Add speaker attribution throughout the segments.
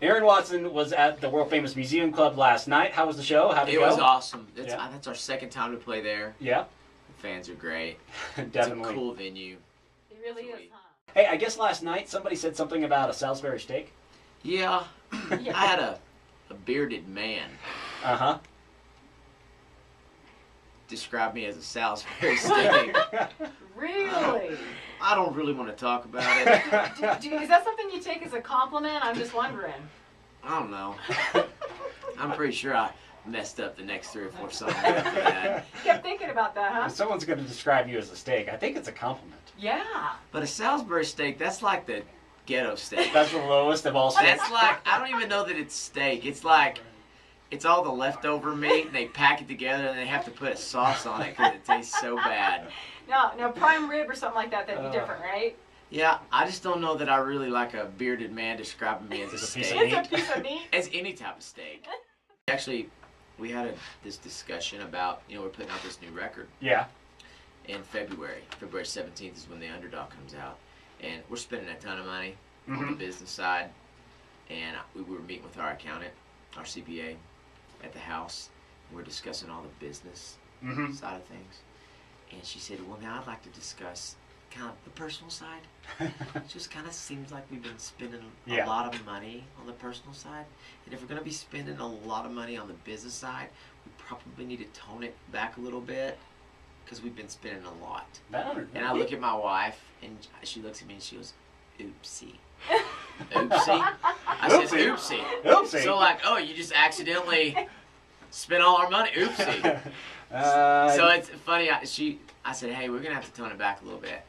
Speaker 1: Aaron Watson was at the world famous Museum Club last night. How was the show? How did it go?
Speaker 2: It was awesome.
Speaker 1: Yeah.
Speaker 2: That's our second time to play there.
Speaker 1: Yeah.
Speaker 2: The fans are great.
Speaker 1: Definitely.
Speaker 2: It's a cool venue.
Speaker 3: It really is, huh?
Speaker 1: Hey, I guess last night somebody said something about a Salisbury steak.
Speaker 2: Yeah.
Speaker 3: Yeah.
Speaker 2: I had a bearded man
Speaker 1: Uh-huh.
Speaker 2: describe me as a Salisbury steak.
Speaker 3: Really?
Speaker 2: I don't really want to talk about it.
Speaker 3: Is that something you take as a compliment? I'm just wondering.
Speaker 2: I don't know. I'm pretty sure I messed up the next 3 or 4 songs after that.
Speaker 3: Kept thinking about that, huh?
Speaker 1: If someone's going to describe you as a steak, I think it's a compliment.
Speaker 3: Yeah.
Speaker 2: But a Salisbury steak, that's like the ghetto steak.
Speaker 1: That's the lowest of all steaks.
Speaker 2: That's like, I don't even know that it's steak. It's like, it's all the leftover meat, and they pack it together, and they have to put a sauce on it because it tastes so bad.
Speaker 3: Now prime rib or something like that, that'd be different, right?
Speaker 2: Yeah, I just don't know that I really like a bearded man describing me as a
Speaker 1: It's a piece
Speaker 2: steak.
Speaker 1: of
Speaker 3: It's a piece of meat.
Speaker 2: As any type of steak. Actually, we had this discussion about, we're putting out this new record
Speaker 1: Yeah.
Speaker 2: in February. February 17th is when The Underdog comes out. And we're spending a ton of money on the business side. And we were meeting with our accountant, our CPA, at the house. And we're discussing all the business side of things. And she said, well, now I'd like to discuss kind of the personal side. It just kind of seems like we've been spending a lot of money on the personal side. And if we're going to be spending a lot of money on the business side, we probably need to tone it back a little bit because we've been spending a lot. And I look at my wife, and she looks at me and she goes, oopsie. Oopsie? I said, oopsie.
Speaker 1: Oopsie.
Speaker 2: So like, oh, you just accidentally spent all our money. Oopsie. So it's funny. I said, hey, we're going to have to tone it back a little bit.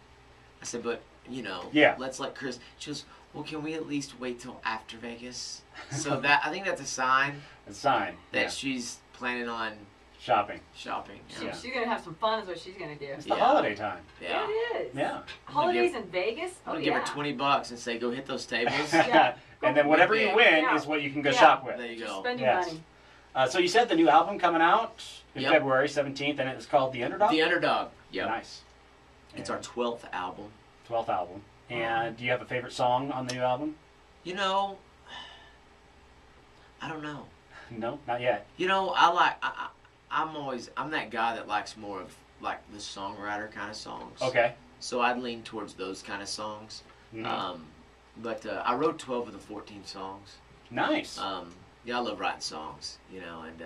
Speaker 2: I said, but, let's let Chris. She goes, well, can we at least wait till after Vegas? So I think that's a sign.
Speaker 1: A sign.
Speaker 2: That she's planning on
Speaker 1: shopping.
Speaker 2: Shopping.
Speaker 3: She's going to have some fun is what she's going to do.
Speaker 1: It's the holiday time.
Speaker 2: Yeah.
Speaker 3: It is.
Speaker 1: Yeah.
Speaker 3: Holidays in Vegas?
Speaker 2: I'm going to give her $20 and say, go hit those tables.
Speaker 3: Yeah.
Speaker 1: And then whatever you win is what you can go shop with.
Speaker 2: There you go.
Speaker 3: Spend your money.
Speaker 1: So you said the new album coming out in February 17th, and it's called The Underdog?
Speaker 2: The Underdog. Yep.
Speaker 1: Nice.
Speaker 2: It's our 12th album.
Speaker 1: 12th album. And do you have a favorite song on the new album?
Speaker 2: I don't know.
Speaker 1: No, not yet.
Speaker 2: I'm that guy that likes more of like the songwriter kind of songs.
Speaker 1: Okay.
Speaker 2: So I'd lean towards those kind of songs. But I wrote 12 of the 14 songs.
Speaker 1: Nice.
Speaker 2: I love writing songs, and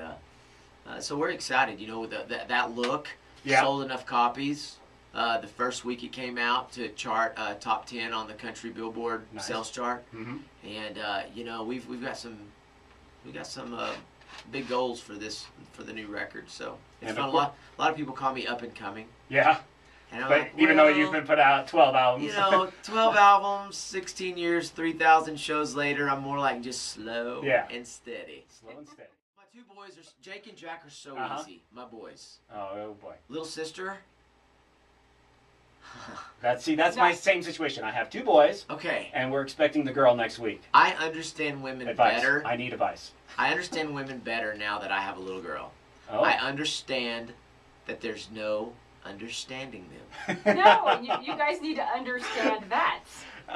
Speaker 2: so we're excited, with that look. Sold enough copies. The first week it came out to chart top 10 on the country Billboard sales chart, and we've got some big goals for the new record. So it's fun. A lot of people call me up and coming.
Speaker 1: Yeah.
Speaker 2: And I'm
Speaker 1: but
Speaker 2: like,
Speaker 1: even though you've been put out 12 albums.
Speaker 2: 12 albums, 16 years, 3,000 shows later, I'm more like just slow and steady.
Speaker 1: Slow and steady.
Speaker 2: My 2 boys, Jake and Jack, are so easy. My boys.
Speaker 1: Oh boy.
Speaker 2: Little sister.
Speaker 1: That's my same situation. I have 2 boys.
Speaker 2: Okay.
Speaker 1: And we're expecting the girl next week.
Speaker 2: I understand women better.
Speaker 1: I need advice.
Speaker 2: I understand women better now that I have a little girl.
Speaker 1: Oh.
Speaker 2: I understand that there's no understanding them.
Speaker 3: No, you guys need to understand that.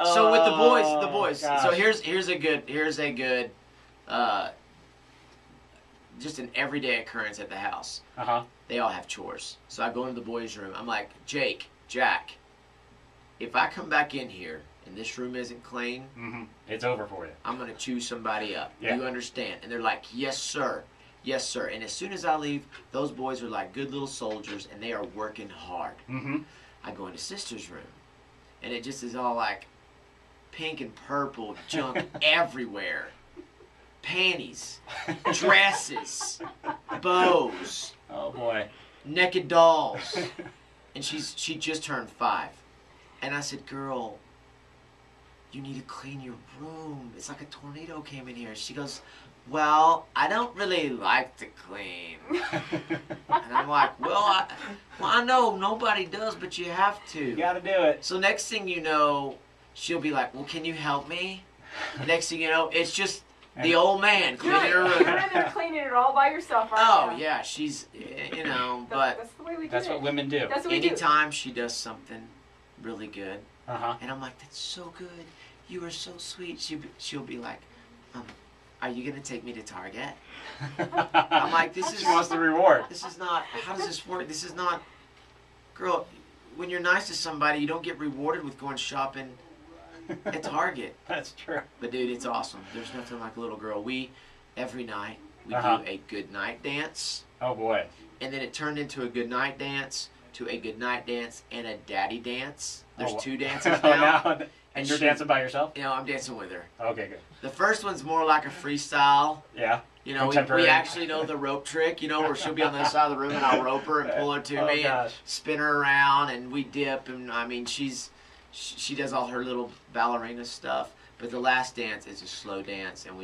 Speaker 2: So with the boys.
Speaker 1: Gosh.
Speaker 2: So here's a good just an everyday occurrence at the house. They all have chores. So I go into the boys' room. I'm like, Jake, Jack, if I come back in here and this room isn't clean,
Speaker 1: it's over for you.
Speaker 2: I'm gonna chew somebody up.
Speaker 1: Yeah.
Speaker 2: You understand? And they're like, yes, sir. Yes, sir. And as soon as I leave, those boys are like good little soldiers, and they are working hard. I go into sister's room, and it just is all like pink and purple junk everywhere. Panties, dresses, bows.
Speaker 1: Oh boy.
Speaker 2: Naked dolls. And she just turned 5. And I said, girl, you need to clean your room. It's like a tornado came in here. She goes, well, I don't really like to clean. And I'm like, well, I know nobody does, but you have to.
Speaker 1: You gotta do it.
Speaker 2: So next thing you know, she'll be like, well, can you help me? Next thing you know, it's just the old man cleaning her room.
Speaker 3: You're in there cleaning it all by yourself, aren't you?
Speaker 2: Oh, yeah, she's,
Speaker 3: but that's the way we do
Speaker 1: That's
Speaker 3: it.
Speaker 1: what women do.
Speaker 3: That's what we do.
Speaker 2: Anytime she does something really good,
Speaker 1: Uh-huh.
Speaker 2: and I'm like, that's so good. You are so sweet. She'll be like, Are you gonna take me to Target? I'm like, this is.
Speaker 1: She wants the reward.
Speaker 2: This is not. How does this work? This is not. Girl, when you're nice to somebody, you don't get rewarded with going shopping at Target.
Speaker 1: That's true.
Speaker 2: But dude, it's awesome. There's nothing like a little girl. Every night we do a good night dance.
Speaker 1: Oh boy.
Speaker 2: And then it turned into a good night dance, to a good night dance, and a daddy dance. There's 2 dances now.
Speaker 1: And you're dancing by yourself?
Speaker 2: You know, I'm dancing with her.
Speaker 1: Okay, good.
Speaker 2: The first one's more like a freestyle.
Speaker 1: Yeah.
Speaker 2: You know, we actually know the rope trick, you know, where she'll be on the other side of the room and I'll rope her and pull her to me and spin her around and we dip. And I mean, she does all her little ballerina stuff. But the last dance is a slow dance and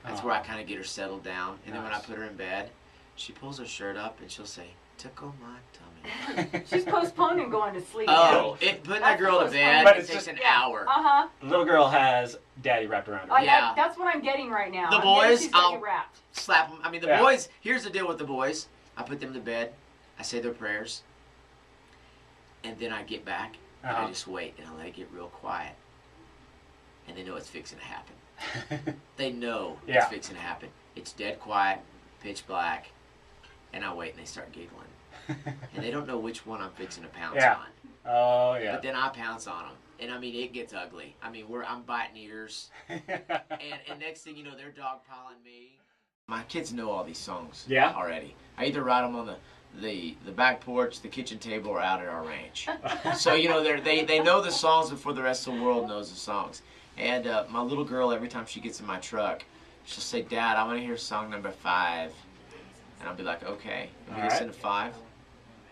Speaker 2: that's where I kind of get her settled down. And then when I put her in bed, she pulls her shirt up and she'll say, "Tickle my tummy."
Speaker 3: She's postponing going to sleep.
Speaker 2: Oh, putting that girl to bed, it takes an hour.
Speaker 3: Uh-huh.
Speaker 1: The little girl has daddy wrapped around her.
Speaker 2: Yeah.
Speaker 3: That's what I'm getting right now.
Speaker 2: The boys,
Speaker 3: I'll wrapped.
Speaker 2: Slap them. I mean, the boys, here's the deal with the boys. I put them to bed. I say their prayers. And then I get back and I just wait and I let it get real quiet. And they know it's fixing to happen. They know it's fixing to happen. It's dead quiet, pitch black, and I wait and they start giggling. And they don't know which one I'm fixing to pounce on.
Speaker 1: Oh, yeah.
Speaker 2: But then I pounce on them. And I mean, it gets ugly. I mean, I'm biting ears. and next thing you know, they're dogpiling me. My kids know all these songs already. I either write them on the back porch, the kitchen table, or out at our ranch. So, you know, they know the songs before the rest of the world knows the songs. And my little girl, every time she gets in my truck, she'll say, "Dad, I want to hear song number 5. And I'll be like, "Okay." And we listen to 5.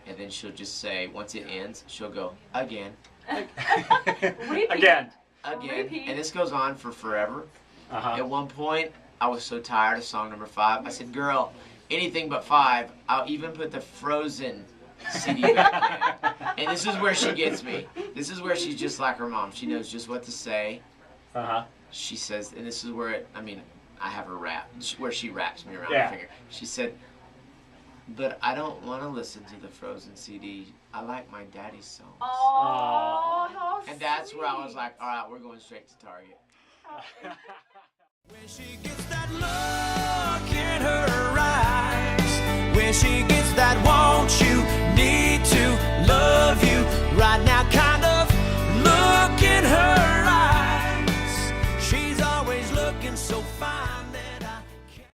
Speaker 2: And then she'll just say, once it ends, she'll go, "Again."
Speaker 1: Again.
Speaker 2: Repeat. And this goes on for forever. At one point, I was so tired of song number 5. I said, "Girl, anything but 5. I'll even put the Frozen CD back in." And this is where she gets me. This is where she's just like her mom. She knows just what to say. She says, and this is where I have her rap, where she wraps me around her finger. She said, "But I don't want to listen to the Frozen CD. I like my daddy's songs."
Speaker 3: Oh, how
Speaker 2: and that's where I was like, all right, we're going straight to Target.
Speaker 4: When she gets that look in her eyes, when she gets